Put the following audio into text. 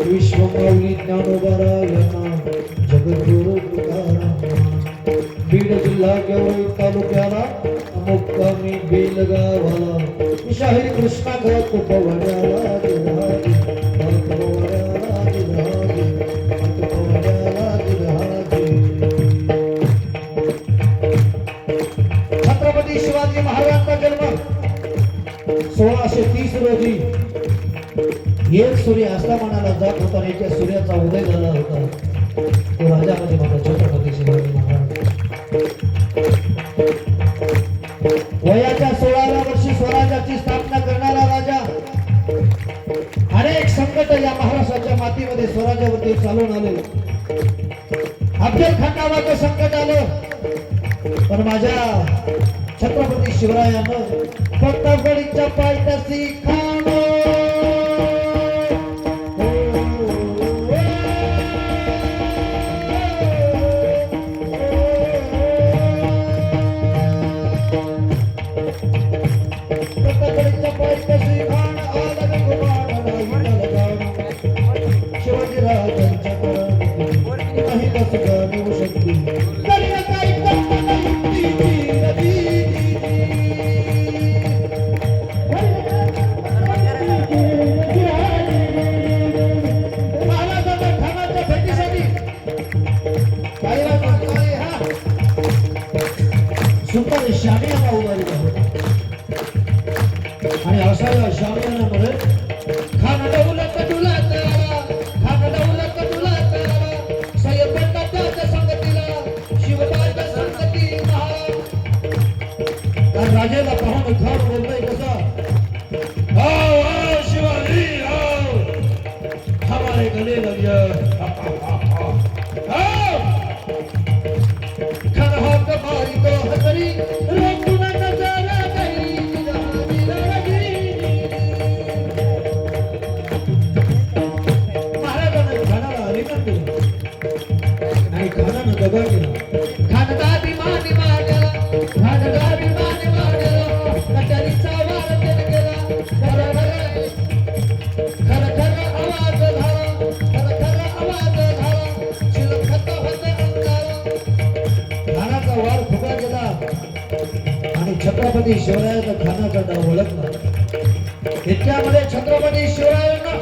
विश्वमाऊली ज्ञानोबा यांना जगद्गुरु तुकाराम बीड जिल्हा गेवराई तालुक्याला मुक्कामी बेलगावाला शाहीर कृष्णा घात पवड्याला छत्रपती शिवाजी महाराजांचा जन्म 1630 रोजी एक सूर्य अस्तमानाला जात होता आणि त्या सूर्याचा उदय झाला होता तो राजामध्ये माझा छत्रपती शिवाजी महाराज वयाच्या 16व्या वर्षी स्वराज्याची स्थापना करणारा राजा अनेक संकट या महाराष्ट्राच्या मातीमध्ये स्वराज्यावरती चालून आले अफजल खान नावाचं संकट आलं पण माझ्या छत्रपती शिवरायानं फक्त गडीच्या पायथ्याशी सुपर शामियाना उभारला होता आणि अशा या शामियानामध्ये खान दौलत दुलात खान दौलत दुलात सय्यदाच्या संगतीला शिवबाच्या संगतीला तर राजाला पाहून खान बोलतोय कसा आओ आओ शिवाजी आओ हमारे गले लग जा छत्रपती शिवरायाचा खानाचा डाव ओळखला त्याच्यामध्ये छत्रपती शिवरायांना